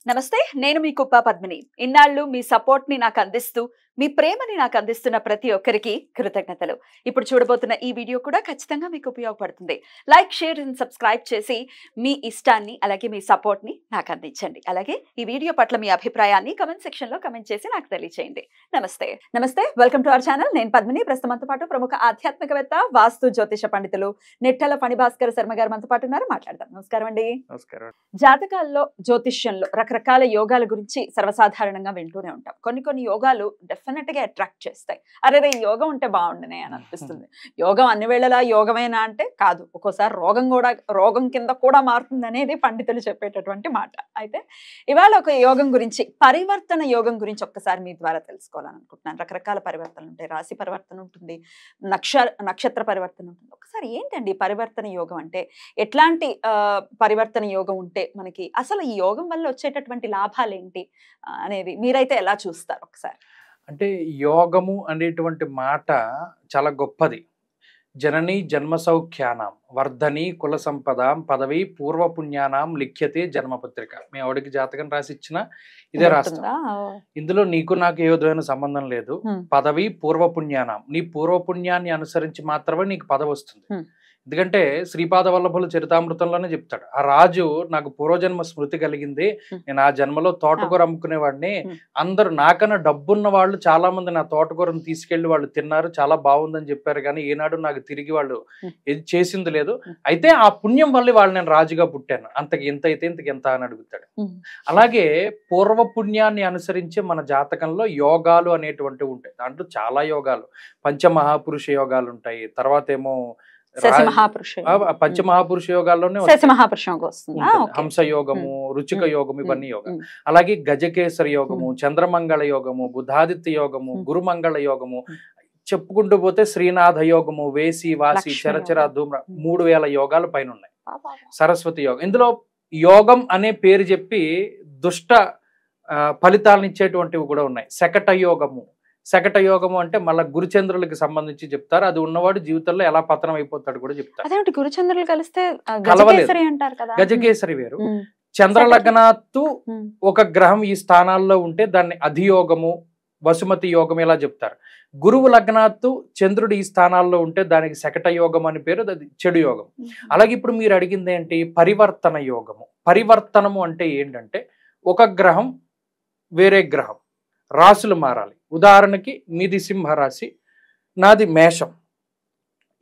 నమస్తే నేను మీ కుప్ప పద్మిని ఇన్నాళ్ళు మీ సపోర్ట్ ని నాకు అందిస్తూ మీ ప్రేమని నాకు అందిస్తున్న ప్రతి ఒక్కరికి కృతజ్ఞతలు ఇప్పుడు చూడబోతున్న ఈ వీడియో కూడా ఖచ్చితంగా మీకు ఉపయోగపడుతుంది లైక్ షేర్ అండ్ సబ్స్క్రైబ్ చేసి మీ ఇష్టాన్ని అలాగే మీ సపోర్ట్ ని నాకు అందించండి అలాగే ఈ వీడియో పట్ల మీ అభిప్రాయాన్ని కమెంట్ సెక్షన్ లో కమెంట్ చేసి నాకు తెలియజేయండి నమస్తే వెల్కమ్ టు అవర్ ఛానల్ నేను పద్మిని ప్రస్తుతంతో పాటు ప్రముఖ ఆధ్యాత్మికవేత్త వాస్తు జ్యోతిష పండితులు నెట్టల ఫణిభాస్కర్ శర్మ గారు మనతో పాటు ఉన్నారు మాట్లాడదాం నమస్కారం అండి నమస్కారం జాతకాల్లో జ్యోతిష్యంలో రకరకాల యోగాల గురించి సర్వసాధారణంగా వింటూనే ఉంటాం కొన్ని యోగాలు డెఫినెట్ గా అట్రాక్ట్ చేస్తాయి అరే ఈ యోగం ఉంటే బాగుండనే అని అనిపిస్తుంది యోగం అన్ని వేళలా యోగమేనా అంటే కాదు ఒక్కోసారి రోగం కింద కూడా మారుతుంది అనేది పండితులు చెప్పేటటువంటి మాట అయితే ఇవాళ ఒక యోగం గురించి పరివర్తన యోగం గురించి ఒక్కసారి మీ ద్వారా తెలుసుకోవాలని అనుకుంటున్నాను రకరకాల పరివర్తనలు ఉంటాయి రాశి పరివర్తన ఉంటుంది నక్షత్ర పరివర్తన ఉంటుంది ఒకసారి ఏంటండి పరివర్తన యోగం అంటే ఎట్లాంటి పరివర్తన యోగం ఉంటే మనకి అసలు ఈ యోగం వల్ల వచ్చేటటువంటి లాభాలు ఏంటి అనేది మీరైతే ఎలా చూస్తారు ఒకసారి అంటే యోగము అనేటువంటి మాట చాలా గొప్పది జనని జన్మ సౌఖ్యానం వర్ధని కుల సంపదాం పదవి పూర్వపుణ్యానాం లిఖ్యతే జన్మపత్రిక మీ ఆవిడకి జాతకం రాసి ఇచ్చిన ఇదే రాస్తా ఇందులో నీకు నాకు ఏ విధమైన సంబంధం లేదు పదవి పూర్వపుణ్యానాం నీ పూర్వపుణ్యాన్ని అనుసరించి మాత్రమే నీకు పదవి వస్తుంది ఎందుకంటే శ్రీపాద వల్లభుల చరితామృతంలోనే చెప్తాడు ఆ రాజు నాకు పూర్వజన్మ స్మృతి కలిగింది నేను ఆ జన్మలో తోటకూర అమ్ముకునేవాడిని అందరూ నాకన్నా డబ్బున్న వాళ్ళు చాలా మంది నా తోటకూరను తీసుకెళ్లి వాళ్ళు తిన్నారు చాలా బాగుందని చెప్పారు కానీ ఈనాడు నాకు తిరిగి వాళ్ళు చేసింది లేదు అయితే ఆ పుణ్యం వల్ల వాళ్ళు నేను రాజుగా పుట్టాను అంతకి ఎంత అయితే ఇంతకి ఎంత అని అడుగుతాడు అలాగే పూర్వపుణ్యాన్ని అనుసరించి మన జాతకంలో యోగాలు అనేటువంటివి ఉంటాయి దాంట్లో చాలా యోగాలు పంచమహాపురుష యోగాలు ఉంటాయి తర్వాత ఏమో పంచమహాపురుష యోగాల్లోనే హంస యోగము రుచిక యోగము ఇవన్నీ యోగం అలాగే గజకేసరి యోగము చంద్రమంగళ యోగము బుధాదిత్య యోగము గురుమంగళ యోగము చెప్పుకుంటూ పోతే శ్రీనాథ యోగము వేసి వాసి చరచర ధూమ్ర 3000 యోగాలు పైన ఉన్నాయి సరస్వతి యోగం ఇందులో యోగం అనే పేరు చెప్పి దుష్ట ఫలితాలను ఇచ్చేటువంటివి కూడా ఉన్నాయి శకట యోగము అంటే మళ్ళీ గురుచంద్రులకి సంబంధించి చెప్తారు అది ఉన్నవాడు జీవితంలో ఎలా పతనం అయిపోతాడు కూడా చెప్తారు గురుచంద్రులు కలిస్తే గజకేసరి వేరు చంద్రలగ్నాత్తు ఒక గ్రహం ఈ స్థానాల్లో ఉంటే దాన్ని అధియోగము వసుమతి యోగం ఇలా చెప్తారు గురువు లగ్నాత్తు చంద్రుడు ఈ స్థానాల్లో ఉంటే దానికి శకట యోగం అని పేరు అది చెడు యోగం అలాగే ఇప్పుడు మీరు అడిగింది ఏంటి పరివర్తన యోగము పరివర్తనము అంటే ఏంటంటే ఒక గ్రహం వేరే గ్రహం రాశులు మారాలి ఉదాహరణకి మీది సింహరాశి నాది మేషం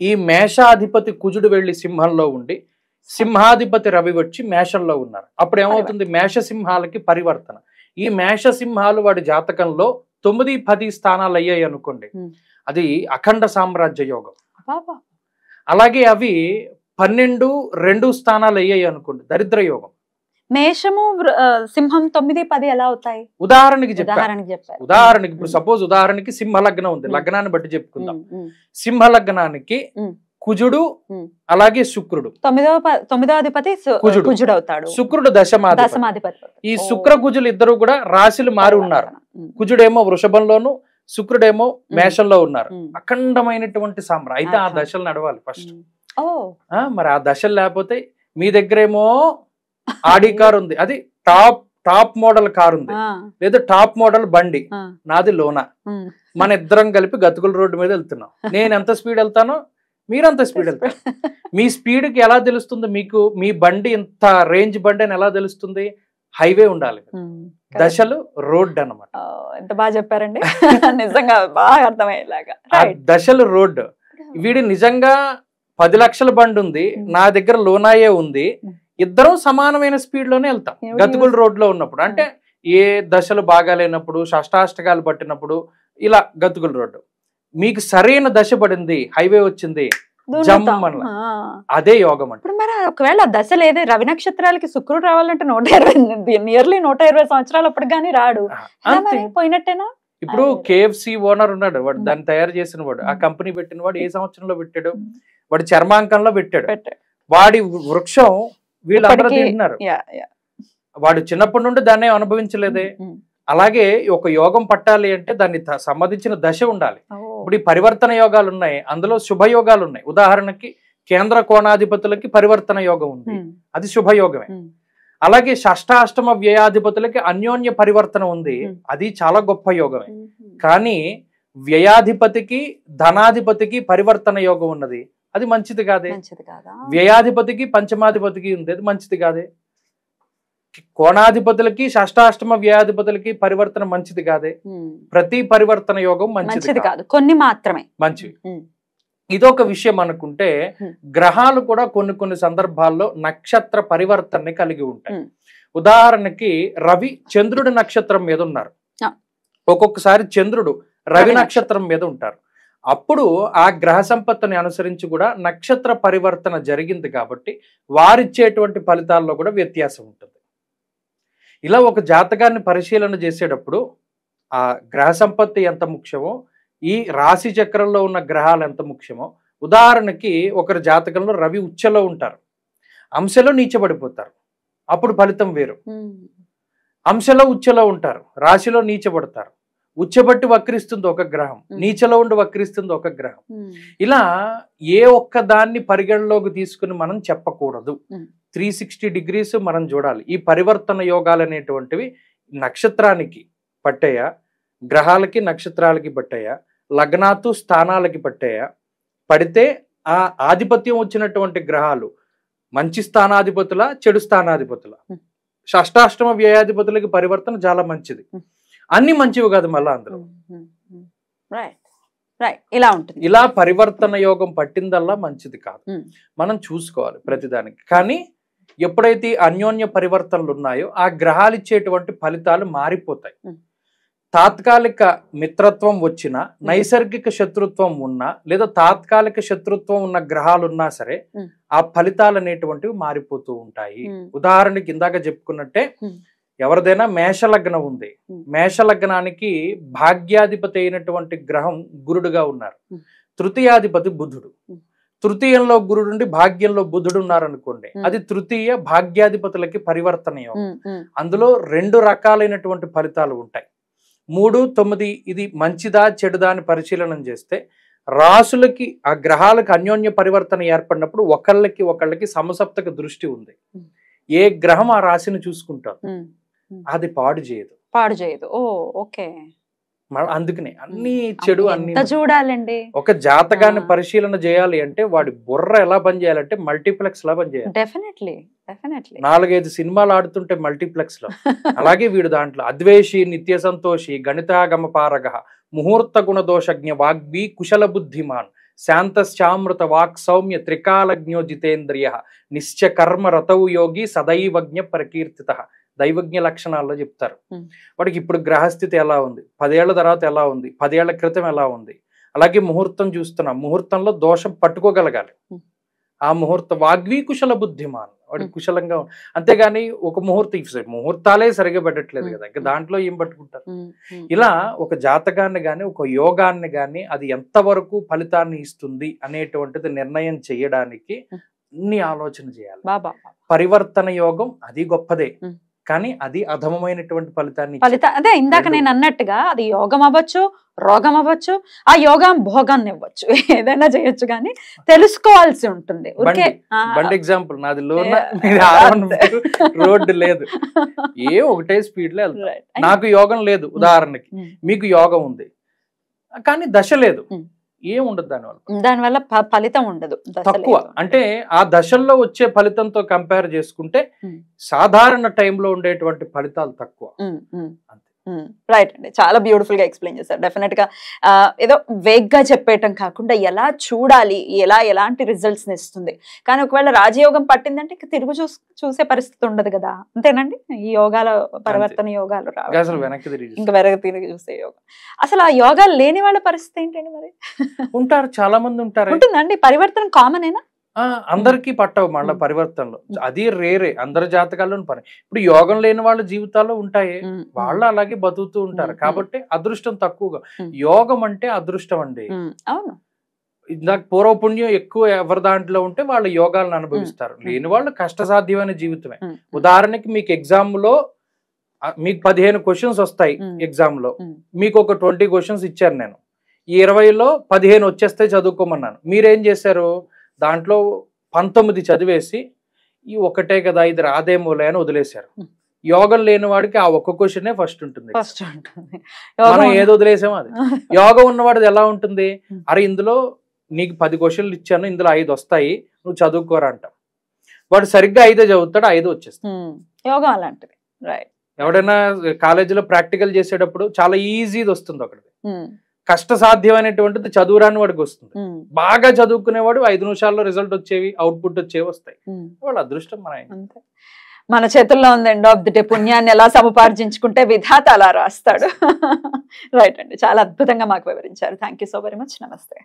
ఈ మేషాధిపతి కుజుడు వెళ్ళి సింహంలో ఉండి సింహాధిపతి రవి వచ్చి మేషంలో ఉన్నారు అప్పుడు ఏమవుతుంది మేషసింహాలకి పరివర్తన ఈ మేషసింహాలు వాడి జాతకంలో 9-10 స్థానాలు అయ్యాయి అనుకోండి అది అఖండ సామ్రాజ్య యోగం అలాగే అవి 12-2 స్థానాలు అయ్యాయి అనుకోండి దరిద్ర యోగం మేషము సింహం 9-10 ఎలా అవుతాయి ఉదాహరణకి ఉదాహరణకి ఇప్పుడు సపోజ్ ఉదాహరణకి సింహ లగ్నం ఉంది లగ్నాన్ని బట్టి చెప్పుకుందాం సింహ లగ్నానికి కుజుడు అలాగే శుక్రుడు 9వ అధిపతి కుజుడు అవుతాడు శుక్రుడు దశమాధిపతి ఈ శుక్ర కుజులు ఇద్దరు కూడా రాశులు మారి ఉన్నారు కుజుడేమో వృషభంలోను శుక్రుడేమో మేషంలో ఉన్నారు అఖండమైనటువంటి సామ్రాజ్యం అయితే ఆ దశలు నడవాలి ఫస్ట్ మరి ఆ దశలు లేకపోతే మీ దగ్గరేమో ఆడి కార్ ఉంది అది టాప్ మోడల్ కార్ ఉంది లేదా టాప్ మోడల్ బండి నాది లోనా మన ఇద్దరం కలిపి గతుకుల రోడ్డు మీద వెళ్తున్నాం నేను ఎంత స్పీడ్ వెళ్తానో మీరంత స్పీడ్ వెళ్తారు మీ స్పీడ్ కి ఎలా తెలుస్తుంది మీకు మీ బండి ఎంత రేంజ్ బండి అని ఎలా తెలుస్తుంది హైవే ఉండాలి దశలు రోడ్ అన్నమాట ఎంత బాగా చెప్పారండి నిజంగా బాగా అర్థమయ్యేలాగా దశలు రోడ్ వీడి నిజంగా 10 లక్షల బండి ఉంది నా దగ్గర లోనాయే ఉంది ఇద్దరం సమానమైన స్పీడ్ లోనే వెళ్తాం గతుకుల రోడ్ లో ఉన్నప్పుడు అంటే ఏ దశలు బాగాలేనప్పుడు షష్టాష్టకాలు పట్టినప్పుడు ఇలా గతుకుల రోడ్డు మీకు సరైన దశ పడింది హైవే వచ్చింది అదే యోగం అంటే ఇప్పుడు మరి ఒకవేళ దశ లేదే రవి నక్షత్రాలకి శుక్రుడు రావాలంటే 120 సంవత్సరాలు అప్పుడు కానీ రాడు పోయినట్టేనా ఇప్పుడు KFC ఓనర్ ఉన్నాడు వాడు దాన్ని తయారు చేసిన వాడు ఆ కంపెనీ పెట్టిన వాడు ఏ సంవత్సరంలో పెట్టాడు వాడు చర్మాంకంలో పెట్టాడు వాడి వృక్షం వీళ్ళందరూ తింటున్నారు వాడు చిన్నప్పటి నుండి దాన్ని అనుభవించలేదే అలాగే ఒక యోగం పట్టాలి అంటే దాన్ని సంబంధించిన దశ ఉండాలి ఇప్పుడు ఈ పరివర్తన యోగాలు ఉన్నాయి అందులో శుభయోగాలు ఉన్నాయి ఉదాహరణకి కేంద్ర కోణాధిపతులకి పరివర్తన యోగం ఉంది అది శుభయోగమే అలాగే షష్టాష్టమ వ్యయాధిపతులకి అన్యోన్య పరివర్తన ఉంది, అది చాలా గొప్ప యోగమే. కానీ వ్యయాధిపతికి ధనాధిపతికి పరివర్తన యోగం ఉన్నది, అది మంచిది కాదే. వ్యయాధిపతికి పంచమాధిపతికి ఉంది, అది మంచిది కాదే. కోణాధిపతులకి షష్టాష్టమ వ్యయాధిపతులకి పరివర్తన మంచిది కాదే. ప్రతి పరివర్తన యోగం మంచిది కాదు, కొన్ని మాత్రమే మంచివి. ఇదొక విషయం అనుకుంటే, గ్రహాలు కూడా కొన్ని కొన్ని సందర్భాల్లో నక్షత్ర పరివర్తనని కలిగి ఉంటాయి. ఉదాహరణకి రవి చంద్రుడి నక్షత్రం మీద ఉన్నారు, ఒక్కొక్కసారి చంద్రుడు రవి నక్షత్రం మీద ఉంటారు. అప్పుడు ఆ గ్రహ సంపత్తిని అనుసరించి కూడా నక్షత్ర పరివర్తన జరిగింది కాబట్టి వారిచ్చేటువంటి ఫలితాల్లో కూడా వ్యత్యాసం ఉంటుంది. ఇలా ఒక జాతకాన్ని పరిశీలన చేసేటప్పుడు ఆ గ్రహ సంపత్తి ఎంత ముఖ్యమో, ఈ రాశి చక్రంలో ఉన్న గ్రహాలు ఎంత ముఖ్యమో, ఉదాహరణకి ఒకరి జాతకంలో రవి ఉచ్చలో ఉంటారు, అంశలో నీచబడిపోతారు, అప్పుడు ఫలితం వేరు. అంశలో ఉచ్చలో ఉంటారు, రాశిలో నీచబడతారు, ఉచ్చబట్టి వక్రిస్తుంది ఒక గ్రహం, నీచలో ఉండి వక్రిస్తుంది ఒక గ్రహం. ఇలా ఏ ఒక్క దాన్ని పరిగణలోకి తీసుకుని మనం చెప్పకూడదు. 360 degrees మనం చూడాలి. ఈ పరివర్తన యోగాలు అనేటువంటివి నక్షత్రానికి పట్టాయా, గ్రహాలకి నక్షత్రాలకి పట్టాయా, లగ్నాతు స్థానాలకి పట్టాయా, పడితే ఆ ఆధిపత్యం వచ్చినటువంటి గ్రహాలు మంచి స్థానాధిపతుల చెడు స్థానాధిపతుల. షష్టాష్టమ వ్యయాధిపతులకి పరివర్తన చాలా మంచిది, అన్ని మంచివి కాదు మళ్ళా అందులో. ఇలా ఉంటుంది. ఇలా పరివర్తన యోగం పట్టిందల్లా మంచిది కాదు, మనం చూసుకోవాలి ప్రతిదానికి. కానీ ఎప్పుడైతే అన్యోన్య పరివర్తనలు ఉన్నాయో ఆ గ్రహాలు ఇచ్చేటువంటి ఫలితాలు మారిపోతాయి. తాత్కాలిక మిత్రత్వం వచ్చినా, నైసర్గిక శత్రుత్వం ఉన్నా, లేదా తాత్కాలిక శత్రుత్వం ఉన్న గ్రహాలు ఉన్నా సరే ఆ ఫలితాలు అనేటువంటివి మారిపోతూ ఉంటాయి. ఉదాహరణకి ఇందాక చెప్పుకున్నట్టే, ఎవరిదైనా మేషలగ్నం ఉంది, మేషలగ్నానికి భాగ్యాధిపతి అయినటువంటి గ్రహం గురుడుగా ఉన్నారు, తృతీయాధిపతి బుధుడు. తృతీయంలో గురుడుండి భాగ్యంలో బుధుడు ఉన్నారనుకోండి, అది తృతీయ భాగ్యాధిపతులకి పరివర్తన యోగం. అందులో 2 రకాలైనటువంటి ఫలితాలు ఉంటాయి. 3, 9 ఇది మంచిదా చెడుదా అని పరిశీలన చేస్తే, రాసులకి ఆ గ్రహాలకు అన్యోన్య పరివర్తన ఏర్పడినప్పుడు ఒకళ్ళకి సమసప్తక దృష్టి ఉంది. ఏ గ్రహం ఆ రాశిని చూసుకుంటారు, అది పాడు చేయదు. ఓకే. అందుకనే అన్ని చెడు అన్ని చూడాలండి. ఒక జాతకాన్ని పరిశీలన చేయాలి అంటే వాడి బుర్ర ఎలా పనిచేయాలంటే మల్టీప్లెక్స్ లా పనిచేయాలి. డెఫినెట్లీ 4-5 సినిమాలు ఆడుతుంటే మల్టీప్లెక్స్ లో, అలాగే వీడు దాంట్లో అద్వేషి నిత్య సంతోషి గణితాగమ పారగ ముహూర్త గుణదోషజ్ఞ వాగ్భి కుశల బుద్ధిమాన్ శాంతశ్చామృత వాక్ సౌమ్య త్రికాలజ్ఞో జితేంద్రియ నిశ్చ కర్మ రతౌ యోగి సదైవజ్ఞ ప్రకీర్తిత. దైవజ్ఞ లక్షణాల్లో చెప్తారు. వాడికి ఇప్పుడు గ్రహస్థితి ఎలా ఉంది, 10 ఏళ్ల తర్వాత ఎలా ఉంది, 10 ఏళ్ల క్రితం ఎలా ఉంది. అలాగే ముహూర్తం చూస్తున్నాం, ముహూర్తంలో దోషం పట్టుకోగలగాలి. ఆ వాగ్వీ కుశల బుద్ధిమాన్, వాడికి కుశలంగా. అంతేగాని ఒక ముహూర్తాలే సరిగా పెట్టట్లేదు కదా, ఇంకా దాంట్లో ఏం పట్టుకుంటారు. ఇలా ఒక జాతకాన్ని గాని ఒక యోగాన్ని గాని అది ఎంతవరకు ఫలితాన్ని ఇస్తుంది అనేటువంటిది నిర్ణయం చేయడానికి అన్ని ఆలోచన చేయాలి. పరివర్తన యోగం అది గొప్పదే, కానీ అది అధమమైనటువంటి ఫలితాన్ని అదే ఇందాక నేను అన్నట్టుగా అది యోగం అవ్వచ్చు, రోగం అవ్వచ్చు, ఆ యోగం భోగాన్ని ఇవ్వచ్చు, ఏదైనా చేయొచ్చు, కానీ తెలుసుకోవాల్సి ఉంటుంది. బండి ఎగ్జాంపుల్ నాది రోడ్డు లేదు, ఒకటే స్పీడ్ లో వెళ్తా. నాకు యోగం లేదు ఉదాహరణకి, మీకు యోగం ఉంది కానీ దశ లేదు, ఏముండదు దానివల్ల ఫలితం ఉండదు, తక్కువ. అంటే ఆ దశల్లో వచ్చే ఫలితంతో కంపేర్ చేసుకుంటే సాధారణ టైంలో ఉండేటువంటి ఫలితాలు తక్కువ. రైట్ అండి, చాలా బ్యూటిఫుల్ గా ఎక్స్ప్లెయిన్ చేశారు. డెఫినెట్ గా ఏదో వేగ్గా చెప్పేయటం కాకుండా ఎలా చూడాలి, ఎలాంటి రిజల్ట్స్ ఇస్తుంది. కానీ ఒకవేళ రాజయోగం పట్టిందంటే ఇంకా తిరుగు చూసే పరిస్థితి ఉండదు కదా, అంతేనండి. ఈ యోగాల పరివర్తన యోగాలు ఇంకా తిరిగి చూసే యోగం. అసలు ఆ యోగాలు లేని వాళ్ళ పరిస్థితి ఏంటండి మరి? ఉంటారు, చాలా మంది ఉంటారు. ఉంటుందండి, పరివర్తన కామన్ ఏనా? అందరికీ పట్టవు మళ్ళీ పరివర్తనలు, అది రేరే, అందరి జాతకాల్లో పని. ఇప్పుడు యోగం లేని వాళ్ళ జీవితాల్లో ఉంటాయి, వాళ్ళు అలాగే బతుకుతూ ఉంటారు. కాబట్టి అదృష్టం తక్కువగా. యోగం అంటే అదృష్టం అండి. అవును, ఇందాక పూర్వపుణ్యం ఎక్కువ ఎవరి దాంట్లో ఉంటే వాళ్ళు యోగాలను అనుభవిస్తారు, లేని వాళ్ళు కష్టసాధ్యమైన జీవితమే. ఉదాహరణకి మీకు ఎగ్జామ్ లో మీకు 15 క్వశ్చన్స్ వస్తాయి ఎగ్జామ్ లో, మీకు ఒక 20 క్వశ్చన్స్ ఇచ్చారు, నేను ఈ 20లో 15 వచ్చేస్తే చదువుకోమన్నాను. మీరేం చేశారు, దాంట్లో 19 చదివేసి ఈ ఒకటే కదా ఇది రాదేమోలే అని వదిలేశారు. Hmm. యోగం లేని వాడికి ఆ ఒక్క క్వశ్చనే ఫస్ట్ ఉంటుంది. ఫస్ట్ ఉంటుంది. మనం ఏది వదిలేసామో అది. యోగం ఉన్నవాడిది ఎలా ఉంటుంది, Hmm. అరే ఇందులో నీకు 10 క్వశ్చన్లు ఇచ్చాను, ఇందులో 5 వస్తాయి, నువ్వు చదువుకోరా అంటాం. వాడు సరిగ్గా 5 చదువుతాడు, 5 వచ్చేస్తాడు. యోగం అలాంటిది. రైట్. ఎవడైనా కాలేజీలో ప్రాక్టికల్ చేసేటప్పుడు చాలా ఈజీది వస్తుంది ఒకటి, కష్ట సాధ్యమైనటువంటిది చదువురాని వాడికి వస్తుంది. బాగా చదువుకునేవాడు 5 నిమిషాల్లో రిజల్ట్ వచ్చేవి, అవుట్పుట్ వచ్చేవి వస్తాయి. వాళ్ళ అదృష్టం అంతే. మన చేతుల్లో ఉంది ఎండ్ ఆఫ్ ది డే. పుణ్యాన్ని ఎలా సముపార్జించుకుంటే విధాత అలా రాస్తాడు. రైట్ అండి, చాలా అద్భుతంగా మాకు వివరించారు. Thank you so very much. నమస్తే.